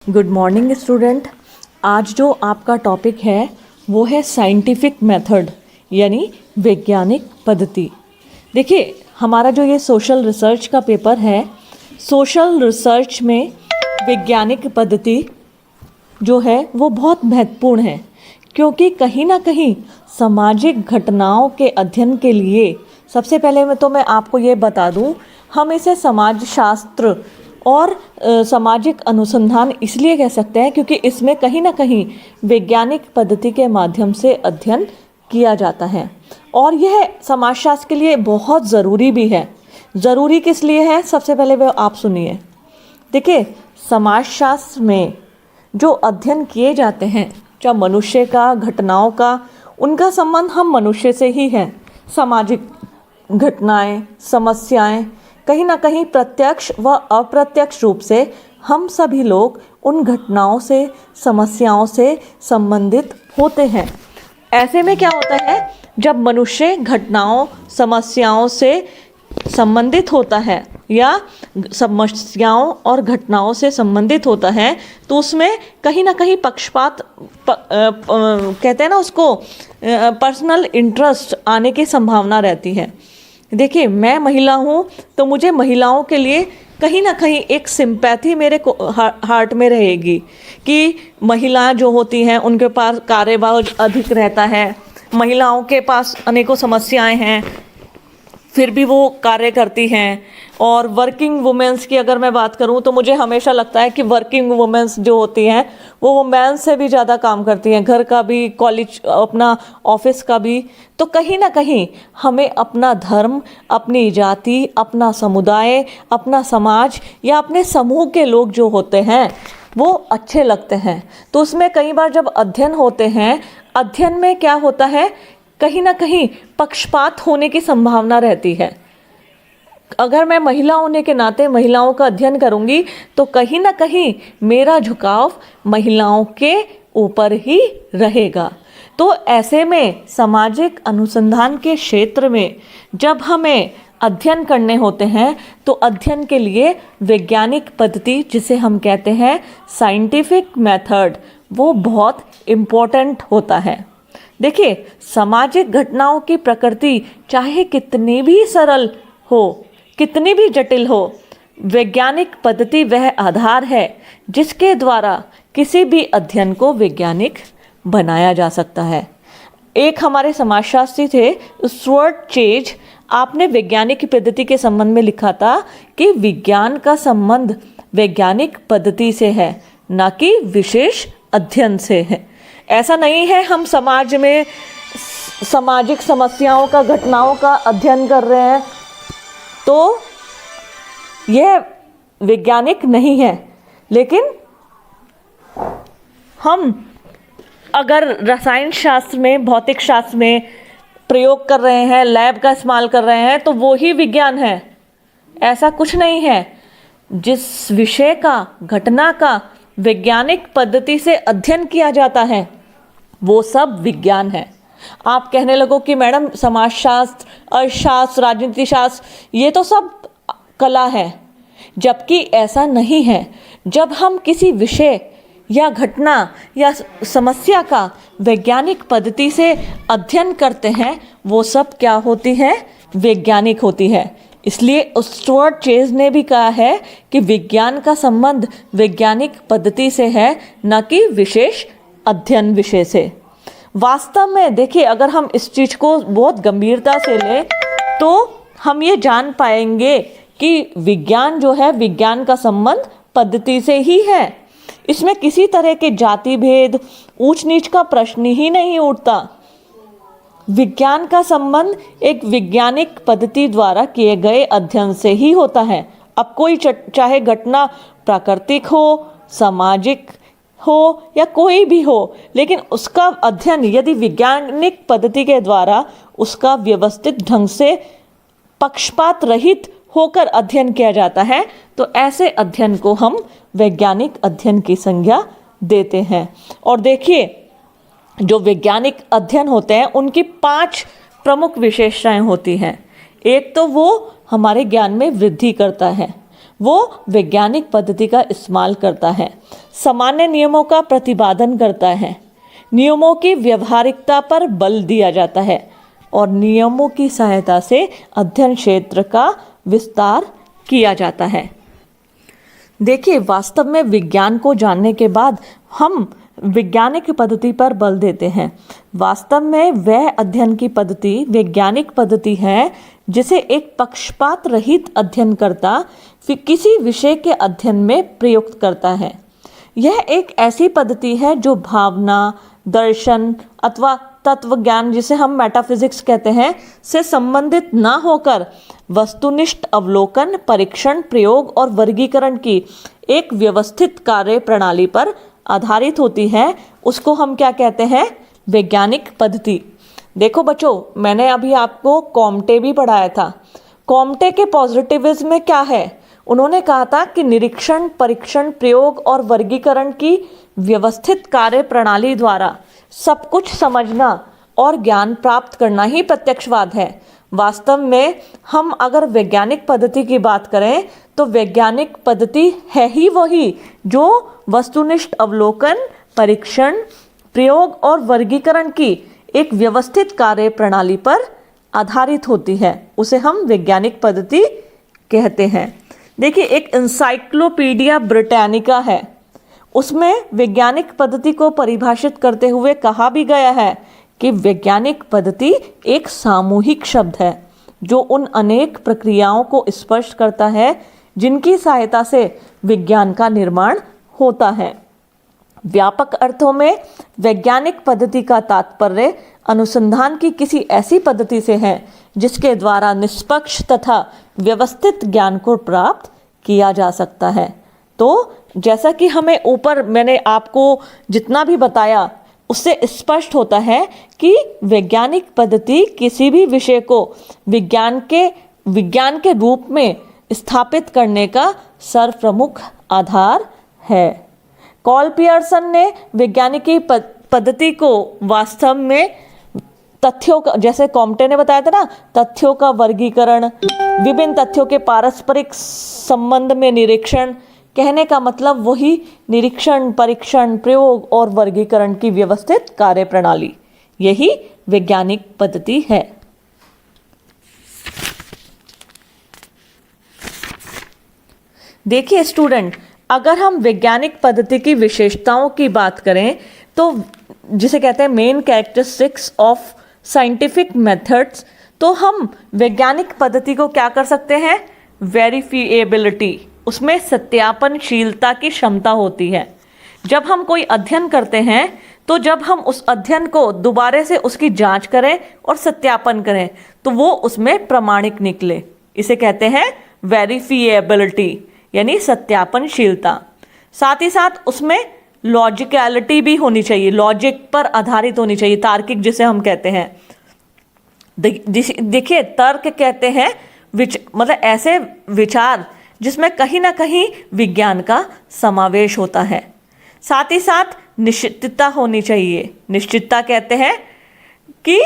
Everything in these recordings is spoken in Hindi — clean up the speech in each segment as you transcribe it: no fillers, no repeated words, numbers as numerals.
Good morning student. आज जो आपका टॉपिक है वो है साइंटिफिक मेथड यानी वैज्ञानिक पद्धति। देखिए, हमारा जो ये सोशल रिसर्च का पेपर है, सोशल रिसर्च में वैज्ञानिक पद्धति जो है वो बहुत महत्वपूर्ण है, क्योंकि कहीं ना कहीं सामाजिक घटनाओं के अध्ययन के लिए सबसे पहले मैं आपको ये बता दूं, हम इसे समाजशास्त्र और सामाजिक अनुसंधान इसलिए कह सकते हैं क्योंकि इसमें कहीं ना कहीं वैज्ञानिक पद्धति के माध्यम से अध्ययन किया जाता है और यह समाजशास्त्र के लिए बहुत ज़रूरी भी है। ज़रूरी किस लिए है, सबसे पहले वो आप सुनिए। देखिए, समाजशास्त्र में जो अध्ययन किए जाते हैं, चाहे मनुष्य का, घटनाओं का, उनका संबंध हम मनुष्य से ही है। सामाजिक घटनाएं, समस्याएं कहीं ना कहीं प्रत्यक्ष व अप्रत्यक्ष रूप से हम सभी लोग उन घटनाओं से, समस्याओं से संबंधित होते हैं। ऐसे में क्या होता है, जब मनुष्य घटनाओं, समस्याओं से संबंधित होता है या समस्याओं और घटनाओं से संबंधित होता है, तो उसमें कहीं ना कहीं पक्षपात कहते हैं ना उसको, पर्सनल इंटरेस्ट आने की संभावना रहती है। देखिए, मैं महिला हूँ तो मुझे महिलाओं के लिए कहीं ना कहीं एक सिंपैथी मेरे को हार्ट में रहेगी कि महिलाएं जो होती हैं उनके पास कार्यभार अधिक रहता है, महिलाओं के पास अनेकों समस्याएं हैं, फिर भी वो कार्य करती हैं। और वर्किंग वुमेंस की अगर मैं बात करूं तो मुझे हमेशा लगता है कि वर्किंग वुमेंस जो होती हैं वो वुमेन से भी ज़्यादा काम करती हैं, घर का भी, कॉलेज, अपना ऑफिस का भी। तो कहीं ना कहीं हमें अपना धर्म, अपनी जाति, अपना समुदाय, अपना समाज या अपने समूह के लोग जो होते हैं वो अच्छे लगते हैं। तो उसमें कई बार जब अध्ययन होते हैं, अध्ययन में क्या होता है, कहीं ना कहीं पक्षपात होने की संभावना रहती है। अगर मैं महिला होने के नाते महिलाओं का अध्ययन करूंगी तो कहीं ना कहीं मेरा झुकाव महिलाओं के ऊपर ही रहेगा। तो ऐसे में सामाजिक अनुसंधान के क्षेत्र में जब हमें अध्ययन करने होते हैं तो अध्ययन के लिए वैज्ञानिक पद्धति, जिसे हम कहते हैं साइंटिफिक मेथड, वो बहुत इम्पोर्टेंट होता है। देखिए, सामाजिक घटनाओं की प्रकृति चाहे कितनी भी सरल हो, कितनी भी जटिल हो, वैज्ञानिक पद्धति वह आधार है जिसके द्वारा किसी भी अध्ययन को वैज्ञानिक बनाया जा सकता है। एक हमारे समाजशास्त्री थे स्टुअर्ट चेज, आपने वैज्ञानिक पद्धति के संबंध में लिखा था कि विज्ञान का संबंध वैज्ञानिक पद्धति से है, न कि विशेष अध्ययन से है। ऐसा नहीं है हम समाज में सामाजिक समस्याओं का, घटनाओं का अध्ययन कर रहे हैं तो यह वैज्ञानिक नहीं है। लेकिन हम अगर रसायन शास्त्र में, भौतिक शास्त्र में प्रयोग कर रहे हैं, लैब का इस्तेमाल कर रहे हैं, तो वो ही विज्ञान है। ऐसा कुछ नहीं है। जिस विषय का, घटना का वैज्ञानिक पद्धति से अध्ययन किया जाता है वो सब विज्ञान है। आप कहने लगो कि मैडम समाजशास्त्र, अर्थशास्त्र, राजनीति शास्त्र ये तो सब कला है, जबकि ऐसा नहीं है। जब हम किसी विषय या घटना या समस्या का वैज्ञानिक पद्धति से अध्ययन करते हैं वो सब क्या होती है, वैज्ञानिक होती है। इसलिए स्टुअर्ट चेज ने भी कहा है कि विज्ञान का संबंध वैज्ञानिक पद्धति से है, न कि विशेष अध्ययन विषय से। वास्तव में देखिए, अगर हम इस चीज़ को बहुत गंभीरता से लें तो हम ये जान पाएंगे कि विज्ञान जो है, विज्ञान का संबंध पद्धति से ही है। इसमें किसी तरह के जाति भेद, ऊंच नीच का प्रश्न ही नहीं उठता। विज्ञान का संबंध एक वैज्ञानिक पद्धति द्वारा किए गए अध्ययन से ही होता है। अब कोई चाहे घटना प्राकृतिक हो, सामाजिक हो या कोई भी हो, लेकिन उसका अध्ययन यदि वैज्ञानिक पद्धति के द्वारा उसका व्यवस्थित ढंग से पक्षपात रहित होकर अध्ययन किया जाता है तो ऐसे अध्ययन को हम वैज्ञानिक अध्ययन की संज्ञा देते हैं। और देखिए, जो वैज्ञानिक अध्ययन होते हैं उनकी 5 प्रमुख विशेषताएं होती हैं। एक तो वो हमारे ज्ञान में वृद्धि करता है, वो वैज्ञानिक पद्धति का इस्तेमाल करता है, सामान्य नियमों का प्रतिपादन करता है, नियमों की व्यवहारिकता पर बल दिया जाता है और नियमों की सहायता से अध्ययन क्षेत्र का विस्तार किया जाता है। देखिए, वास्तव में विज्ञान को जानने के बाद हम वैज्ञानिक पद्धति पर बल देते हैं। वास्तव में वह अध्ययन की पद्धति वैज्ञानिक पद्धति है जिसे एक पक्षपात रहित अध्ययनकर्ता किसी विषय के अध्ययन में प्रयुक्त करता है। यह एक ऐसी पद्धति है जो भावना, दर्शन अथवा तत्व ज्ञान, जिसे हम मेटाफिजिक्स कहते हैं, से संबंधित न होकर वस्तुनिष्ठ अवलोकन, परीक्षण, प्रयोग और वर्गीकरण की एक व्यवस्थित कार्य प्रणाली पर आधारित होती है। उसको हम क्या कहते हैं? वैज्ञानिक पद्धति। देखो बच्चों, मैंने अभी आपको कॉम्टे भी पढ़ाया था। कॉम्टे के पॉजिटिविज्म में क्या है? उन्होंने कहा था कि निरीक्षण, परीक्षण, प्रयोग और वर्गीकरण की व्यवस्थित कार्य प्रणाली द्वारा सब कुछ समझना और ज्ञान प्राप्त करना ही प्रत्यक्षवाद है। वास्तव में हम अगर वैज्ञानिक पद्धति की बात करें तो वैज्ञानिक पद्धति है ही वही जो वस्तुनिष्ठ अवलोकन, परीक्षण, प्रयोग और वर्गीकरण की एक व्यवस्थित कार्य प्रणाली पर आधारित होती है। उसे हम वैज्ञानिक पद्धति कहते हैं। देखिए, एक इंसाइक्लोपीडिया ब्रिटानिका है, उसमें वैज्ञानिक पद्धति को परिभाषित करते हुए कहा भी गया है कि वैज्ञानिक पद्धति एक सामूहिक शब्द है जो उन अनेक प्रक्रियाओं को स्पष्ट करता है जिनकी सहायता से विज्ञान का निर्माण होता है। व्यापक अर्थों में वैज्ञानिक पद्धति का तात्पर्य अनुसंधान की किसी ऐसी पद्धति से है जिसके द्वारा निष्पक्ष तथा व्यवस्थित ज्ञान को प्राप्त किया जा सकता है। तो जैसा कि हमें ऊपर मैंने आपको जितना भी बताया उससे स्पष्ट होता है कि वैज्ञानिक पद्धति किसी भी विषय को विज्ञान के रूप में स्थापित करने का सर्वप्रमुख आधार है। कॉल पियर्सन ने वैज्ञानिकी पद्धति को वास्तव में तथ्यों का, जैसे कॉम्टे ने बताया था ना, तथ्यों का वर्गीकरण, विभिन्न तथ्यों के पारस्परिक संबंध में निरीक्षण, कहने का मतलब वही निरीक्षण, परीक्षण, प्रयोग और वर्गीकरण की व्यवस्थित कार्य प्रणाली, यही वैज्ञानिक पद्धति है। देखिए स्टूडेंट, अगर हम वैज्ञानिक पद्धति की विशेषताओं की बात करें तो जिसे कहते हैं main characteristics of scientific methods, तो हम वैज्ञानिक पद्धति को क्या कर सकते हैं? वेरिफिएबिलिटी, उसमें सत्यापनशीलता की क्षमता होती है। जब हम कोई अध्ययन करते हैं तो जब हम उस अध्ययन को दोबारा से उसकी जांच करें और सत्यापन करें तो वो उसमें प्रमाणिक निकले, इसे कहते हैं वेरिफिएबिलिटी यानी सत्यापनशीलता। साथ ही साथ उसमें लॉजिकलिटी भी होनी चाहिए, लॉजिक पर आधारित होनी चाहिए, तार्किक जिसे हम कहते हैं। देखिए, तर्क कहते हैं मतलब ऐसे विचार जिसमें कहीं ना कहीं विज्ञान का समावेश होता है। साथ ही साथ निश्चितता होनी चाहिए। निश्चितता कहते हैं कि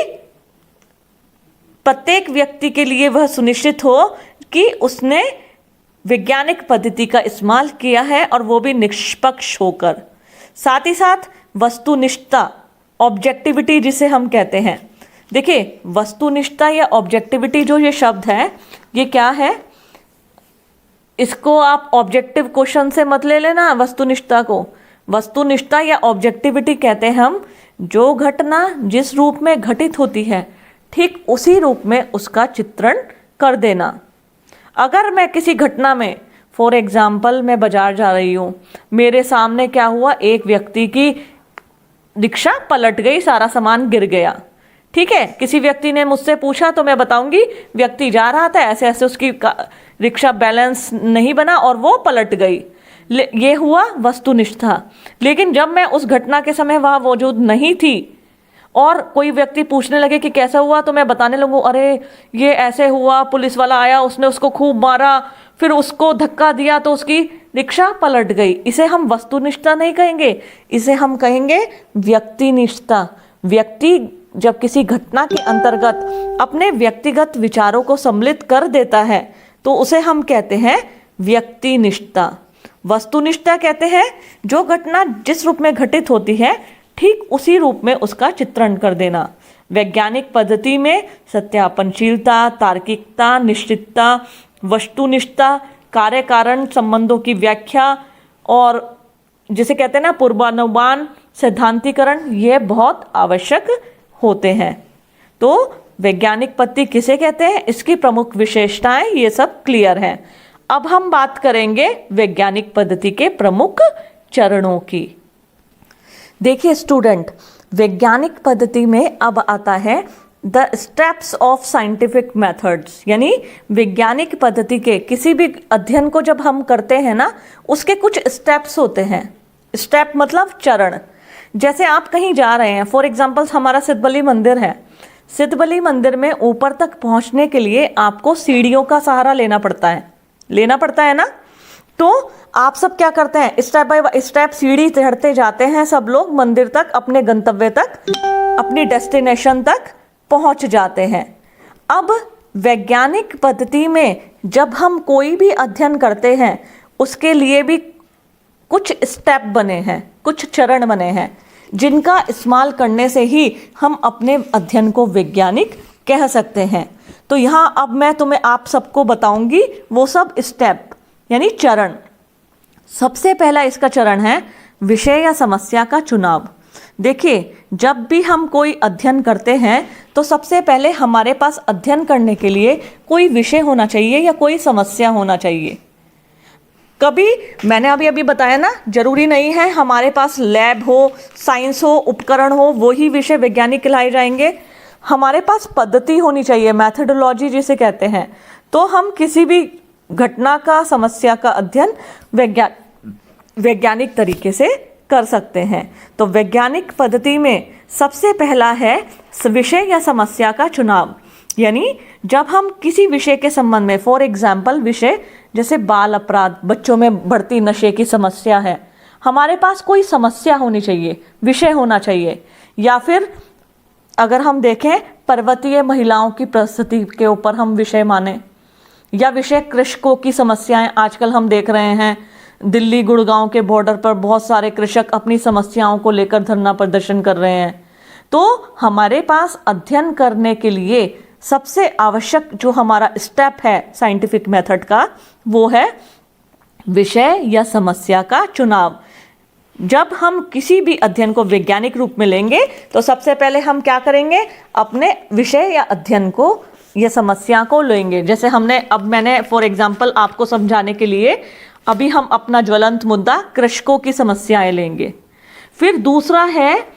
प्रत्येक व्यक्ति के लिए वह सुनिश्चित हो कि उसने वैज्ञानिक पद्धति का इस्तेमाल किया है और वो भी निष्पक्ष होकर। साथ ही साथ वस्तुनिष्ठता, ऑब्जेक्टिविटी जिसे हम कहते हैं। देखिए, वस्तुनिष्ठता या ऑब्जेक्टिविटी जो ये शब्द है, ये क्या है? इसको आप ऑब्जेक्टिव क्वेश्चन से मत ले लेना वस्तुनिष्ठता को। वस्तुनिष्ठता या ऑब्जेक्टिविटी कहते हैं हम जो घटना जिस रूप में घटित होती है ठीक उसी रूप में उसका चित्रण कर देना। अगर मैं किसी घटना में, फॉर एग्जाम्पल मैं बाजार जा रही हूँ, मेरे सामने क्या हुआ, एक व्यक्ति की रिक्शा पलट गई, सारा सामान गिर गया, ठीक है। किसी व्यक्ति ने मुझसे पूछा तो मैं बताऊंगी व्यक्ति जा रहा था, ऐसे ऐसे उसकी रिक्शा बैलेंस नहीं बना और वो पलट गई। ये हुआ वस्तुनिष्ठता। लेकिन जब मैं उस घटना के समय वहाँ मौजूद नहीं थी और कोई व्यक्ति पूछने लगे कि कैसा हुआ, तो मैं बताने लगूं, अरे ये ऐसे हुआ, पुलिस वाला आया, उसने उसको खूब मारा, फिर उसको धक्का दिया तो उसकी रिक्शा पलट गई। इसे हम वस्तुनिष्ठता नहीं कहेंगे, इसे हम कहेंगे व्यक्तिनिष्ठता। व्यक्ति जब किसी घटना के अंतर्गत अपने व्यक्तिगत विचारों को सम्मिलित कर देता है तो उसे हम कहते हैं व्यक्तिनिष्ठता। वस्तुनिष्ठता कहते हैं जो घटना जिस रूप में घटित होती है ठीक उसी रूप में उसका चित्रण कर देना। वैज्ञानिक पद्धति में सत्यापनशीलता, तार्किकता, निश्चितता, वस्तुनिष्ठता, कार्य कारण संबंधों की व्याख्या और जिसे कहते हैं ना पूर्वानुमान, सिद्धांतीकरण, ये बहुत आवश्यक होते हैं। तो वैज्ञानिक पद्धति किसे कहते हैं, इसकी प्रमुख विशेषताएं ये सब क्लियर हैं। अब हम बात करेंगे वैज्ञानिक पद्धति के प्रमुख चरणों की। देखिए स्टूडेंट, वैज्ञानिक पद्धति में अब आता है the steps of scientific methods, यानी वैज्ञानिक पद्धति के किसी भी अध्ययन को जब हम करते हैं ना, उसके कुछ स्टेप्स होते हैं। स्टेप मतलब चरण। जैसे आप कहीं जा रहे हैं, फॉर एग्जाम्पल हमारा सिद्धबली मंदिर है, सिद्धबली मंदिर में ऊपर तक पहुंचने के लिए आपको सीढ़ियों का सहारा लेना पड़ता है ना। तो आप सब क्या करते हैं, स्टेप बाय स्टेप सीढ़ी चढ़ते जाते हैं सब लोग मंदिर तक, अपने गंतव्य तक, अपनी डेस्टिनेशन तक पहुंच जाते हैं। अब वैज्ञानिक पद्धति में जब हम कोई भी अध्ययन करते हैं उसके लिए भी कुछ स्टेप बने हैं, कुछ चरण बने हैं, जिनका इस्तेमाल करने से ही हम अपने अध्ययन को वैज्ञानिक कह सकते हैं। तो यहाँ अब मैं तुम्हें आप सबको बताऊंगी वो सब स्टेप यानी चरण। सबसे पहला इसका चरण है विषय या समस्या का चुनाव। देखिए, जब भी हम कोई अध्ययन करते हैं तो सबसे पहले हमारे पास अध्ययन करने के लिए कोई विषय होना चाहिए या कोई समस्या होना चाहिए। कभी मैंने अभी बताया ना, जरूरी नहीं है हमारे पास लैब हो, साइंस हो, उपकरण हो, वही विषय वैज्ञानिक कहलाए जाएंगे। हमारे पास पद्धति होनी चाहिए, मैथडोलॉजी जिसे कहते हैं। तो हम किसी भी घटना का, समस्या का अध्ययन वैज्ञानिक तरीके से कर सकते हैं। तो वैज्ञानिक पद्धति में सबसे पहला है विषय या समस्या का चुनाव। यानी जब हम किसी विषय के संबंध में, फॉर एग्जाम्पल विषय जैसे बाल अपराध, बच्चों में बढ़ती नशे की समस्या है, हमारे पास कोई समस्या होनी चाहिए, विषय होना चाहिए। या फिर अगर हम देखें पर्वतीय महिलाओं की परिस्थिति के ऊपर हम विषय माने, या विषय कृषकों की समस्याएं आजकल हम देख रहे हैं, दिल्ली गुड़गांव के बॉर्डर पर बहुत सारे कृषक अपनी समस्याओं को लेकर धरना प्रदर्शन कर रहे हैं। तो हमारे पास अध्ययन करने के लिए सबसे आवश्यक जो हमारा स्टेप है साइंटिफिक मेथड का, वो है विषय या समस्या का चुनाव। जब हम किसी भी अध्ययन को वैज्ञानिक रूप में लेंगे तो सबसे पहले हम क्या करेंगे, अपने विषय या अध्ययन को या समस्या को लेंगे। जैसे मैंने फॉर एग्जांपल आपको समझाने के लिए अभी हम अपना ज्वलंत मुद्दा कृषकों की समस्याएं लेंगे। फिर दूसरा है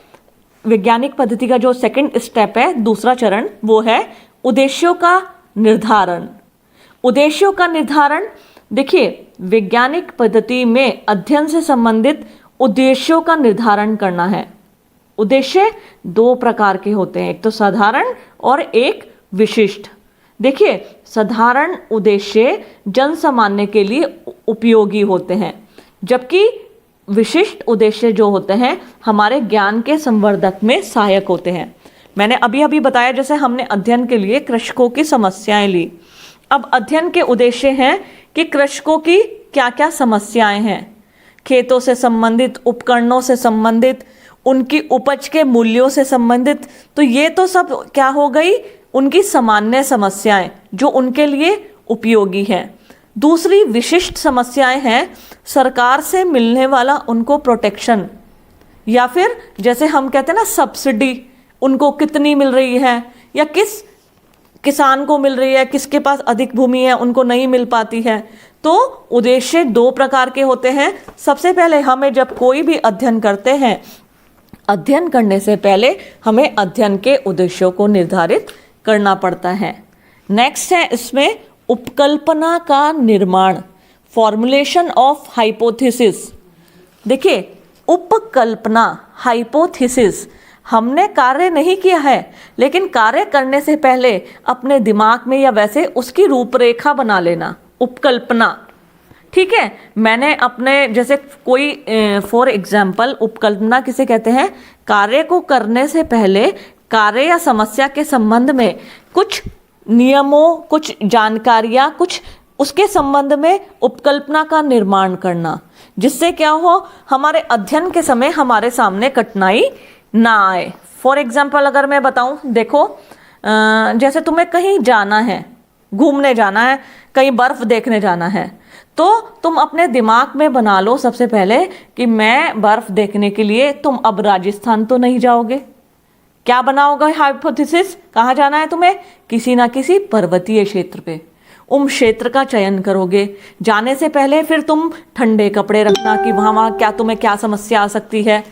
वैज्ञानिक पद्धति का जो सेकंड स्टेप है, दूसरा चरण, वो है उद्देश्यों का निर्धारण। उद्देश्यों का निर्धारण, देखिए वैज्ञानिक पद्धति में अध्ययन से संबंधित उद्देश्यों का निर्धारण करना है। उद्देश्य दो प्रकार के होते हैं, एक तो साधारण और एक विशिष्ट। देखिए, साधारण उद्देश्य जन सामान्य के लिए उपयोगी होते हैं, जबकि विशिष्ट उद्देश्य जो होते हैं हमारे ज्ञान के संवर्धक में सहायक होते हैं। मैंने अभी बताया, जैसे हमने अध्ययन के लिए कृषकों की समस्याएं ली। अब अध्ययन के उद्देश्य हैं कि कृषकों की क्या क्या समस्याएं हैं, खेतों से संबंधित, उपकरणों से संबंधित, उनकी उपज के मूल्यों से संबंधित। तो ये तो सब क्या हो गई, उनकी सामान्य समस्याएं जो उनके लिए उपयोगी हैं। दूसरी विशिष्ट समस्याएं हैं सरकार से मिलने वाला उनको प्रोटेक्शन, या फिर जैसे हम कहते हैं ना सब्सिडी, उनको कितनी मिल रही है या किस किसान को मिल रही है, किसके पास अधिक भूमि है उनको नहीं मिल पाती है। तो उद्देश्य दो प्रकार के होते हैं। सबसे पहले हमें जब कोई भी अध्ययन करते हैं, अध्ययन करने से पहले हमें अध्ययन के उद्देश्यों को निर्धारित करना पड़ता है। नेक्स्ट है इसमें उपकल्पना का निर्माण, फॉर्मुलेशन ऑफ हाइपोथेसिस। देखिए, उपकल्पना, हाइपोथेसिस, हमने कार्य नहीं किया है, लेकिन कार्य करने से पहले अपने दिमाग में या वैसे उसकी रूपरेखा बना लेना, उपकल्पना। ठीक है, मैंने अपने जैसे कोई फॉर एग्जाम्पल उपकल्पना किसे कहते हैं, कार्य को करने से पहले कार्य या समस्या के संबंध में कुछ नियमों, कुछ जानकारियाँ, कुछ उसके संबंध में उपकल्पना का निर्माण करना, जिससे क्या हो, हमारे अध्ययन के समय हमारे सामने कठिनाई ना आए। फॉर एग्जाम्पल अगर मैं बताऊं, देखो जैसे तुम्हें कहीं जाना है, घूमने जाना है, कहीं बर्फ देखने जाना है, तो तुम अपने दिमाग में बना लो सबसे पहले कि मैं बर्फ देखने के लिए, तुम अब राजस्थान तो नहीं जाओगे। क्या बनाओगे हाइपोथेसिस, कहाँ जाना है तुम्हें, किसी ना किसी पर्वतीय क्षेत्र पे, उन क्षेत्र का चयन करोगे। जाने से पहले फिर तुम ठंडे कपड़े रखना कि वहाँ क्या तुम्हें क्या समस्या आ सकती है,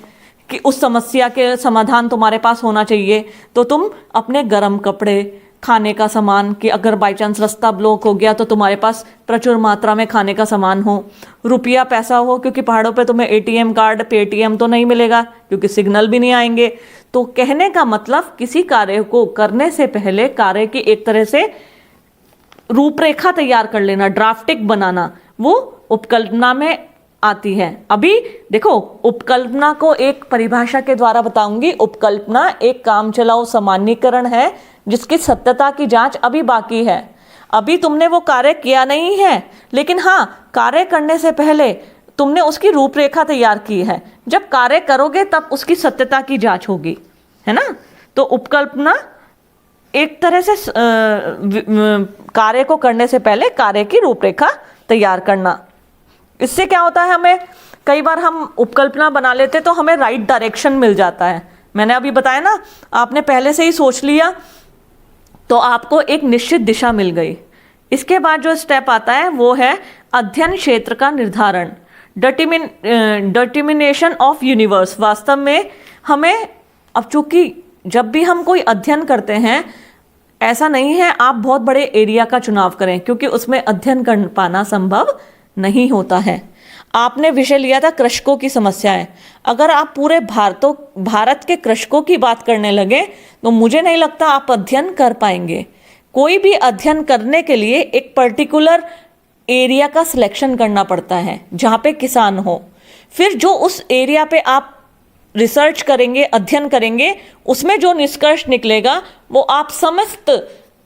कि उस समस्या के समाधान तुम्हारे पास होना चाहिए। तो तुम अपने गर्म कपड़े, खाने का सामान, कि अगर बाई चांस रास्ता ब्लॉक हो गया तो तुम्हारे पास प्रचुर मात्रा में खाने का सामान हो, रुपया पैसा हो, क्योंकि पहाड़ों पे तुम्हें एटीएम कार्ड, पेटीएम तो नहीं मिलेगा क्योंकि सिग्नल भी नहीं आएंगे। तो कहने का मतलब, किसी कार्य को करने से पहले कार्य की एक तरह से रूपरेखा तैयार कर लेना, ड्राफ्टिंग बनाना, वो उपकल्पना में आती है। अभी देखो, उपकल्पना को एक परिभाषा के द्वारा बताऊंगी। उपकल्पना एक कामचलाऊ सामान्यीकरण है जिसकी सत्यता की जांच अभी बाकी है। अभी तुमने वो कार्य किया नहीं है, लेकिन हाँ, कार्य करने से पहले तुमने उसकी रूपरेखा तैयार की है। जब कार्य करोगे तब उसकी सत्यता की जांच होगी, है ना। तो उपकल्पना एक तरह से कार्य को करने से पहले कार्य की रूपरेखा तैयार करना। इससे क्या होता है, हमें कई बार हम उपकल्पना बना लेते तो हमें राइट डायरेक्शन मिल जाता है। मैंने अभी बताया ना, आपने पहले से ही सोच लिया तो आपको एक निश्चित दिशा मिल गई। इसके बाद जो स्टेप आता है वो है अध्ययन क्षेत्र का निर्धारण, डिटर्मिनेशन ऑफ यूनिवर्स। वास्तव में हमें, अब चूंकि जब भी हम कोई अध्ययन करते हैं, ऐसा नहीं है आप बहुत बड़े एरिया का चुनाव करें, क्योंकि उसमें अध्ययन कर पाना संभव नहीं होता है। आपने विषय लिया था कृषकों की समस्याएं। अगर आप पूरे भारत के कृषकों की बात करने लगे तो मुझे नहीं लगता आप अध्ययन कर पाएंगे। कोई भी अध्ययन करने के लिए एक पर्टिकुलर एरिया का सिलेक्शन करना पड़ता है जहाँ पे किसान हो। फिर जो उस एरिया पे आप रिसर्च करेंगे, अध्ययन करेंगे, उसमें जो निष्कर्ष निकलेगा वो आप समस्त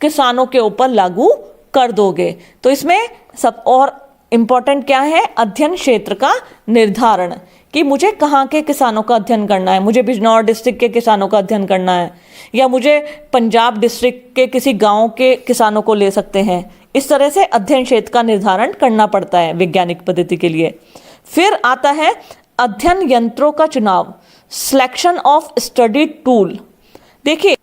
किसानों के ऊपर लागू कर दोगे। तो इसमें सब और इम्पोर्टेंट क्या है, अध्ययन क्षेत्र का निर्धारण, कि मुझे कहाँ के किसानों का अध्ययन करना है। मुझे बिजनौर डिस्ट्रिक्ट के किसानों का अध्ययन करना है, या मुझे पंजाब डिस्ट्रिक्ट के किसी गांव के किसानों को ले सकते हैं। इस तरह से अध्ययन क्षेत्र का निर्धारण करना पड़ता है वैज्ञानिक पद्धति के लिए। फिर आता है अध्ययन यंत्रों का चुनाव, सिलेक्शन ऑफ स्टडी टूल। देखिए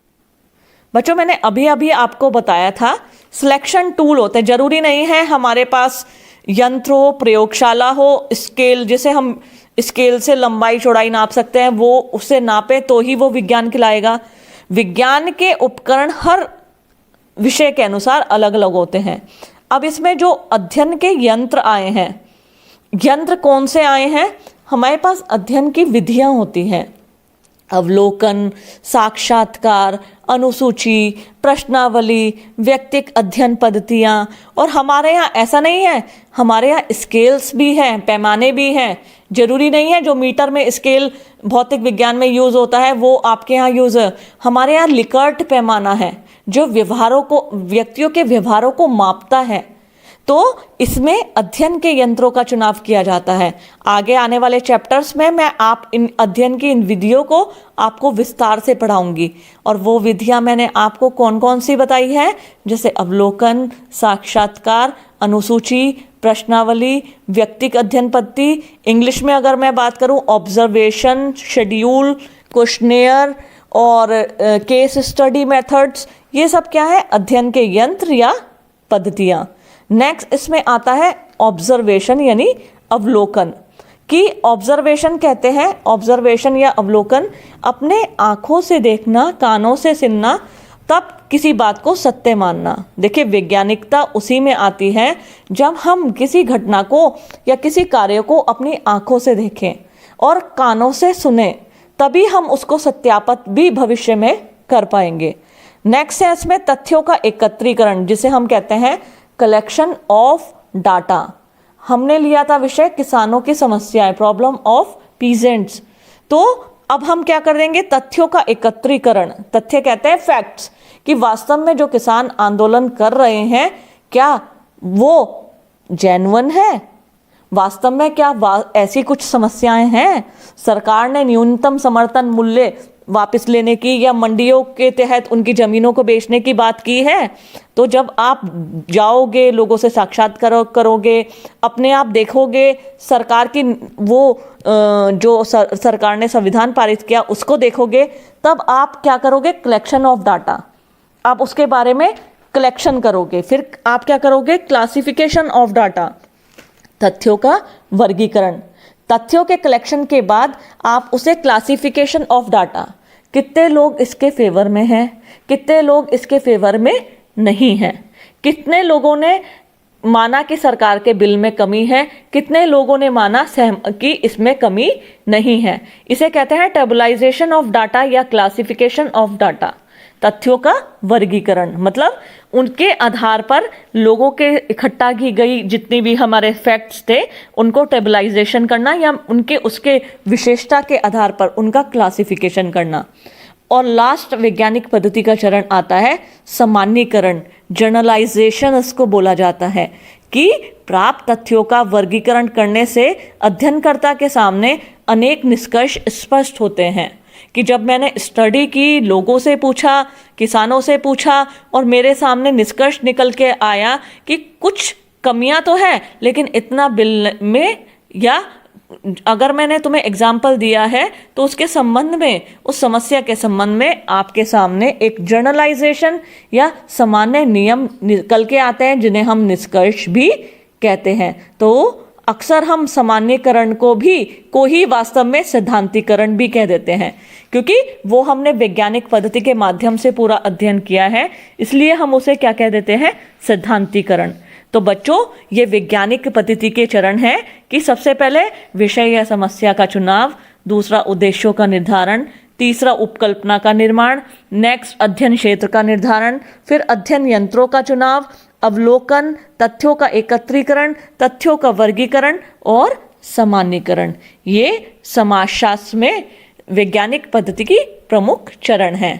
बच्चों, मैंने अभी अभी आपको बताया था सिलेक्शन टूल होते हैं। जरूरी नहीं है हमारे पास यंत्र हो, प्रयोगशाला हो, स्केल, जिसे हम स्केल से लंबाई चौड़ाई नाप सकते हैं, वो उससे नापे तो ही वो विज्ञान कहलाएगा। विज्ञान के उपकरण हर विषय के अनुसार अलग अलग होते हैं। अब इसमें जो अध्ययन के यंत्र आए हैं, यंत्र कौन से आए हैं, हमारे पास अध्ययन की विधियां होती हैं, अवलोकन, साक्षात्कार, अनुसूची, प्रश्नावली, व्यक्तिक अध्ययन पद्धतियाँ। और हमारे यहाँ ऐसा नहीं है, हमारे यहाँ स्केल्स भी हैं, पैमाने भी हैं। जरूरी नहीं है जो मीटर में स्केल भौतिक विज्ञान में यूज़ होता है वो आपके यहाँ यूज़ है। हमारे यहाँ लिकर्ट पैमाना है जो व्यवहारों को, व्यक्तियों के व्यवहारों को मापता है। तो इसमें अध्ययन के यंत्रों का चुनाव किया जाता है। आगे आने वाले चैप्टर्स में मैं आप इन अध्ययन की इन विधियों को आपको विस्तार से पढ़ाऊंगी। और वो विधियां मैंने आपको कौन कौन सी बताई है, जैसे अवलोकन, साक्षात्कार, अनुसूची, प्रश्नावली, व्यक्तिक अध्ययन पद्धति। इंग्लिश में अगर मैं बात करूं, ऑब्जर्वेशन, शेड्यूल, क्वेश्चनेयर और केस स्टडी मेथड्स। ये सब क्या है, अध्ययन के यंत्र या पद्धतियाँ। नेक्स्ट इसमें आता है ऑब्जर्वेशन यानी अवलोकन, कि ऑब्जर्वेशन कहते हैं, ऑब्जर्वेशन या अवलोकन अपने आँखों से देखना, कानों से सुनना, तब किसी बात को सत्य मानना। देखिए वैज्ञानिकता उसी में आती है जब हम किसी घटना को या किसी कार्य को अपनी आँखों से देखें और कानों से सुने, तभी हम उसको सत्यापित भी भविष्य में कर पाएंगे। नेक्स्ट है इसमें तथ्यों का एकत्रीकरण, जिसे हम कहते हैं कलेक्शन ऑफ डाटा। हमने लिया था विषय किसानों की समस्याएं, प्रॉब्लम ऑफ पीजेंट्स। तो अब हम क्या कर देंगे, तथ्यों का एकत्रीकरण। तथ्य कहते हैं फैक्ट्स, कि वास्तव में जो किसान आंदोलन कर रहे हैं क्या वो जेन्युइन है? वास्तव में क्या ऐसी कुछ समस्याएं हैं? सरकार ने न्यूनतम समर्थन मूल्य वापस लेने की या मंडियों के तहत उनकी जमीनों को बेचने की बात की है? तो जब आप जाओगे, लोगों से साक्षात्कार करोगे, अपने आप देखोगे, सरकार की वो जो सरकार ने संविधान पारित किया उसको देखोगे, तब आप क्या करोगे? कलेक्शन ऑफ डाटा, आप उसके बारे में कलेक्शन करोगे। फिर आप क्या करोगे? क्लासिफिकेशन ऑफ डाटा, तथ्यों का वर्गीकरण। तथ्यों के कलेक्शन के बाद आप उसे क्लासिफिकेशन ऑफ डाटा, कितने लोग इसके फेवर में हैं, कितने लोग इसके फेवर में नहीं हैं, कितने लोगों ने माना कि सरकार के बिल में कमी है, कितने लोगों ने माना कि इसमें कमी नहीं है। इसे कहते हैं टेबलाइजेशन ऑफ डाटा या क्लासिफिकेशन ऑफ डाटा। तथ्यों का वर्गीकरण मतलब उनके आधार पर लोगों के इकट्ठा की गई जितनी भी हमारे फैक्ट्स थे उनको टेबलाइजेशन करना या उनके उसके विशेषता के आधार पर उनका क्लासिफिकेशन करना। और लास्ट वैज्ञानिक पद्धति का चरण आता है सामान्यीकरण, जर्नलाइजेशन इसको बोला जाता है, कि प्राप्त तथ्यों का वर्गीकरण करने से अध्ययनकर्ता के सामने अनेक निष्कर्ष स्पष्ट होते हैं। कि जब मैंने स्टडी की, लोगों से पूछा, किसानों से पूछा और मेरे सामने निष्कर्ष निकल के आया कि कुछ कमियां तो है, लेकिन इतना बिल में, या अगर मैंने तुम्हें एग्जाम्पल दिया है तो उसके संबंध में, उस समस्या के संबंध में आपके सामने एक जर्नलाइजेशन या सामान्य नियम निकल के आते हैं जिन्हें हम निष्कर्ष भी कहते हैं। तो अक्सर हम सामान्यीकरण को ही वास्तव में सिद्धांतीकरण भी कह देते हैं, क्योंकि वो हमने वैज्ञानिक पद्धति के माध्यम से पूरा अध्ययन किया है, इसलिए हम उसे क्या कह देते हैं? सिद्धांतीकरण। तो बच्चों, ये वैज्ञानिक पद्धति के चरण हैं कि सबसे पहले विषय या समस्या का चुनाव, दूसरा उद्देश्यों का निर्धारण, तीसरा उपकल्पना का निर्माण, नेक्स्ट अध्ययन क्षेत्र का निर्धारण, फिर अध्ययन यंत्रों का चुनाव, अवलोकन, तथ्यों का एकत्रीकरण, तथ्यों का वर्गीकरण और सामान्यीकरण। ये समाजशास्त्र में वैज्ञानिक पद्धति की प्रमुख चरण हैं।